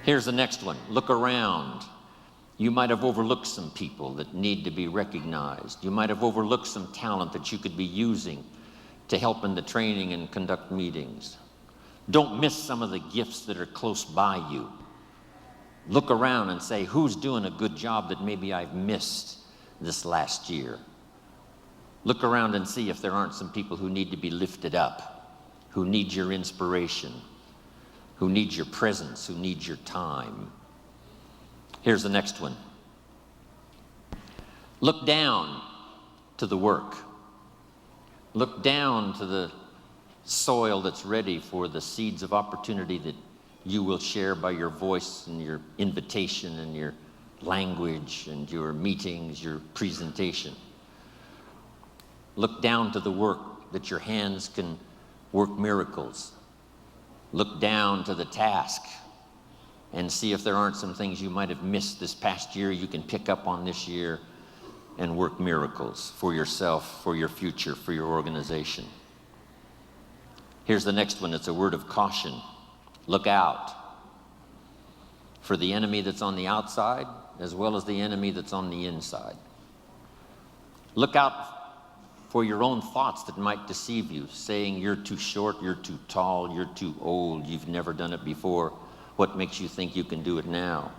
Here's the next one. Look around. You might have overlooked some people that need to be recognized. You might have overlooked some talent that you could be using to help in the training and conduct meetings. Don't miss some of the gifts that are close by you. Look around and say, who's doing a good job that maybe I've missed this last year? Look around and see if there aren't some people who need to be lifted up, who need your inspiration, who need your presence, who need your time. Here's the next one. Look down to the work. Look down to the soil that's ready for the seeds of opportunity that you will share by your voice and your invitation and your language and your meetings, your presentation. Look down to the work that your hands can work miracles. Look down to the task and see if there aren't some things you might have missed this past year you can pick up on this year and work miracles for yourself, for your future, for your organization. Here's the next one. It's a word of caution. Look out for the enemy that's on the outside as well as the enemy that's on the inside. Look out for your own thoughts that might deceive you, saying you're too short, you're too tall, you're too old, you've never done it before. What makes you think you can do it now?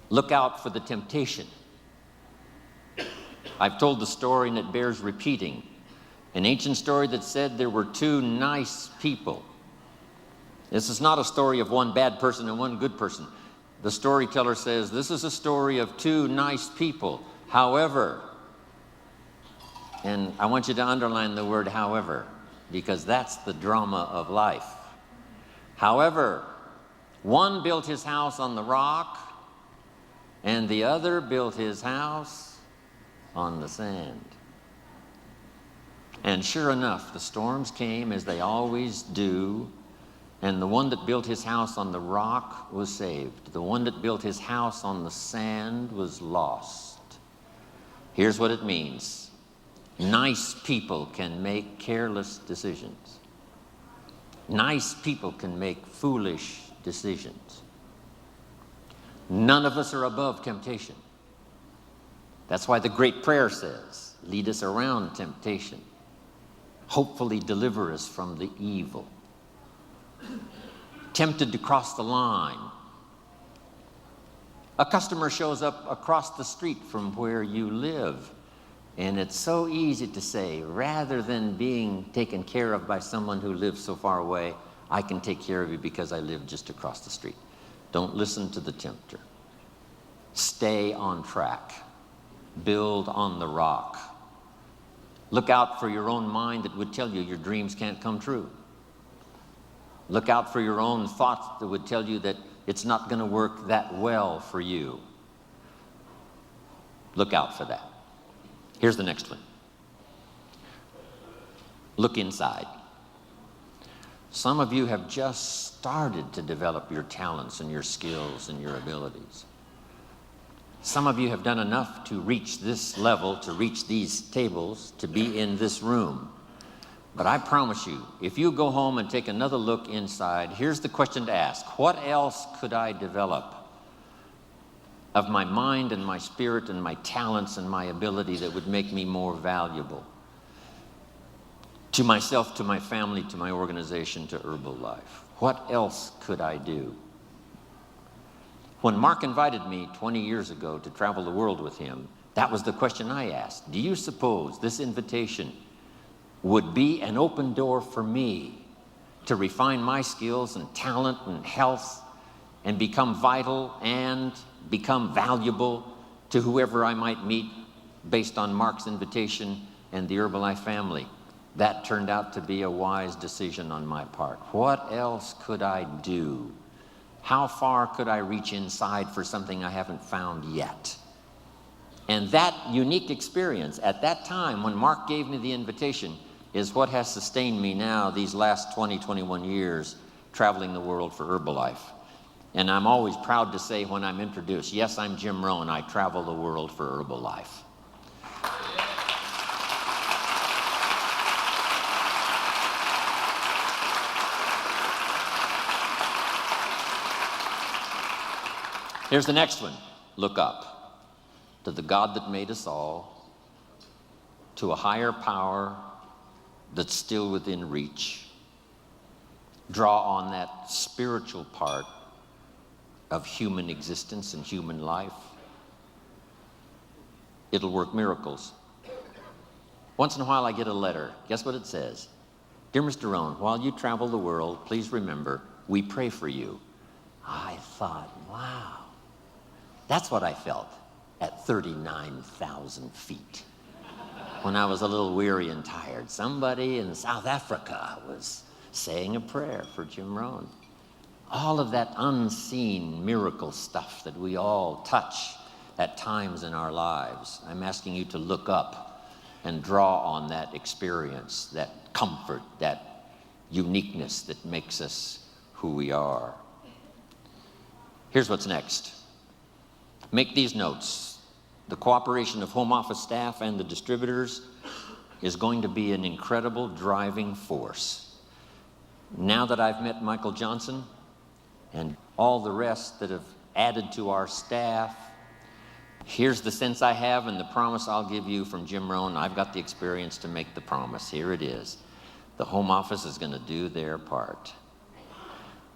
Look out for the temptation. I've told the story and it bears repeating. An ancient story that said there were two nice people. This is not a story of one bad person and one good person. The storyteller says this is a story of two nice people. However, and I want you to underline the word however, because that's the drama of life. However, one built his house on the rock, and the other built his house on the sand. And sure enough, the storms came as they always do, and the one that built his house on the rock was saved. The one that built his house on the sand was lost. Here's what it means. Nice people can make careless decisions. Nice people can make foolish decisions. None of us are above temptation. That's why the great prayer says, lead us around temptation. Hopefully deliver us from the evil. Tempted to cross the line. A customer shows up across the street from where you live, and it's so easy to say, rather than being taken care of by someone who lives so far away, I can take care of you because I live just across the street. Don't listen to the tempter. Stay on track. Build on the rock. Look out for your own mind that would tell you your dreams can't come true. Look out for your own thoughts that would tell you that it's not going to work that well for you. Look out for that. Here's the next one. Look inside. Some of you have just started to develop your talents and your skills and your abilities. Some of you have done enough to reach this level, to reach these tables, to be in this room. But I promise you, if you go home and take another look inside, here's the question to ask. What else could I develop of my mind and my spirit and my talents and my ability that would make me more valuable to myself, to my family, to my organization, to Herbalife? What else could I do? When Mark invited me 20 years ago to travel the world with him, that was the question I asked. Do you suppose this invitation would be an open door for me to refine my skills and talent and health and become vital and become valuable to whoever I might meet based on Mark's invitation and the Herbalife family? That turned out to be a wise decision on my part. What else could I do? How far could I reach inside for something I haven't found yet? And that unique experience at that time when Mark gave me the invitation is what has sustained me now these last 20, 21 years traveling the world for Herbalife. And I'm always proud to say when I'm introduced, yes, I'm Jim Rohn, I travel the world for Herbalife. Here's the next one. Look up to the God that made us all, to a higher power that's still within reach. Draw on that spiritual part of human existence and human life. It'll work miracles. Once in a while I get a letter. Guess what it says? Dear Mr. Rohn, while you travel the world, please remember, we pray for you. I thought, wow, that's what I felt at 39,000 feet. When I was a little weary and tired, somebody in South Africa was saying a prayer for Jim Rohn. All of that unseen miracle stuff that we all touch at times in our lives. I'm asking you to look up and draw on that experience, that comfort, that uniqueness that makes us who we are. Here's what's next. Make these notes. The cooperation of home office staff and the distributors is going to be an incredible driving force. Now that I've met Michael Johnson and all the rest that have added to our staff, here's the sense I have and the promise I'll give you from Jim Rohn. I've got the experience to make the promise. Here it is. The home office is going to do their part.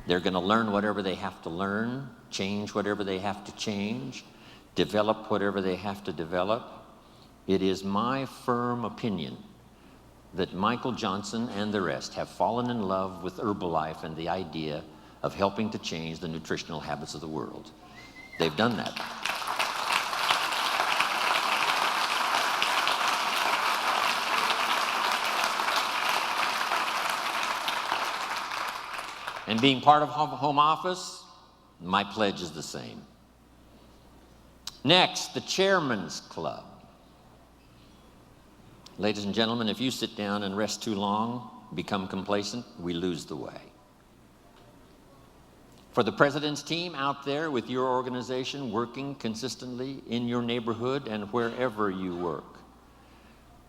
They're going to learn whatever they have to learn, change whatever they have to change, develop whatever they have to develop. It is my firm opinion that Michael Johnson and the rest have fallen in love with Herbalife and the idea of helping to change the nutritional habits of the world. They've done that. And being part of home office, my pledge is the same. Next, the Chairman's Club. Ladies and gentlemen, if you sit down and rest too long, become complacent, we lose the way. For the President's team out there with your organization, working consistently in your neighborhood and wherever you work,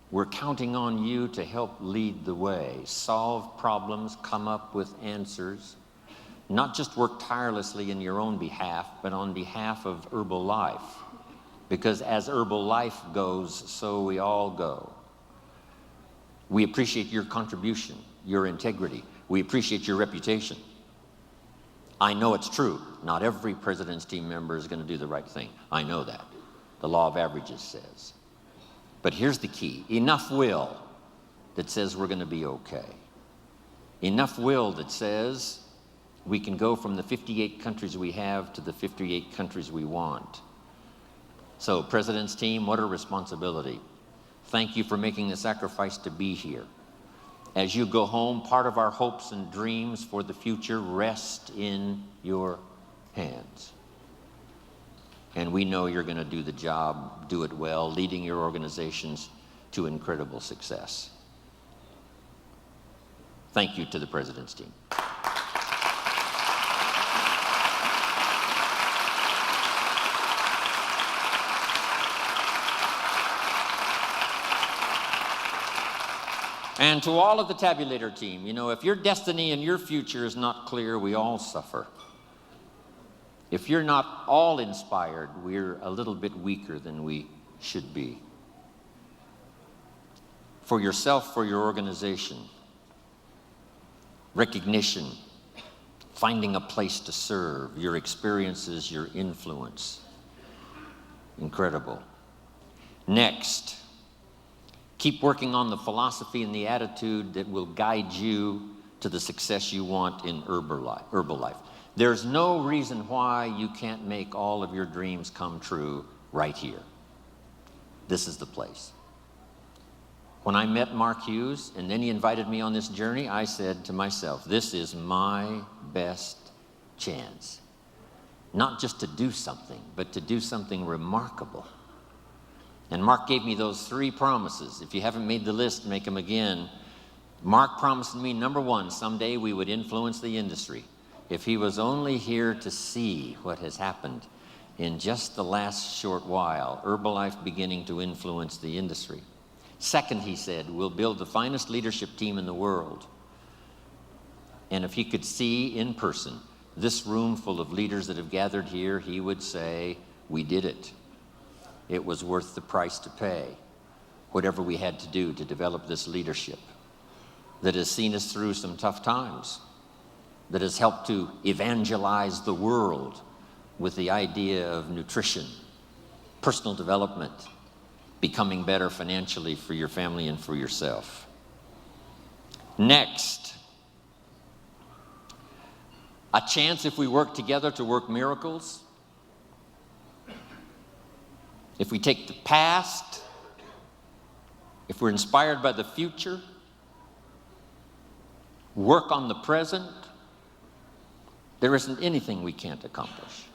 we're counting on you to help lead the way, solve problems, come up with answers, not just work tirelessly in your own behalf, but on behalf of Herbalife. Because as Herbalife goes, so we all go. We appreciate your contribution, your integrity. We appreciate your reputation. I know it's true. Not every President's team member is going to do the right thing. I know that. The law of averages says. But here's the key. Enough will that says we're going to be okay. Enough will that says we can go from the 58 countries we have to the 58 countries we want. So, President's team, what a responsibility. Thank you for making the sacrifice to be here. As you go home, part of our hopes and dreams for the future rest in your hands. And we know you're going to do the job, do it well, leading your organizations to incredible success. Thank you to the President's team. And to all of the tabulator team, you know, if your destiny and your future is not clear, we all suffer. If you're not all inspired, we're a little bit weaker than we should be. For yourself, for your organization, recognition, finding a place to serve, your experiences, your influence. Incredible. Next, keep working on the philosophy and the attitude that will guide you to the success you want in Herbalife. There's no reason why you can't make all of your dreams come true right here. This is the place. When I met Mark Hughes and then he invited me on this journey, I said to myself, this is my best chance. Not just to do something, but to do something remarkable. And Mark gave me those 3 promises. If you haven't made the list, make them again. Mark promised me, number 1, someday we would influence the industry. If he was only here to see what has happened in just the last short while, Herbalife beginning to influence the industry. Second, he said, we'll build the finest leadership team in the world. And if he could see in person this room full of leaders that have gathered here, he would say, we did it. It was worth the price to pay, whatever we had to do to develop this leadership that has seen us through some tough times, that has helped to evangelize the world with the idea of nutrition, personal development, becoming better financially for your family and for yourself. Next, a chance if we work together to work miracles. If we take the past, if we're inspired by the future, work on the present, there isn't anything we can't accomplish.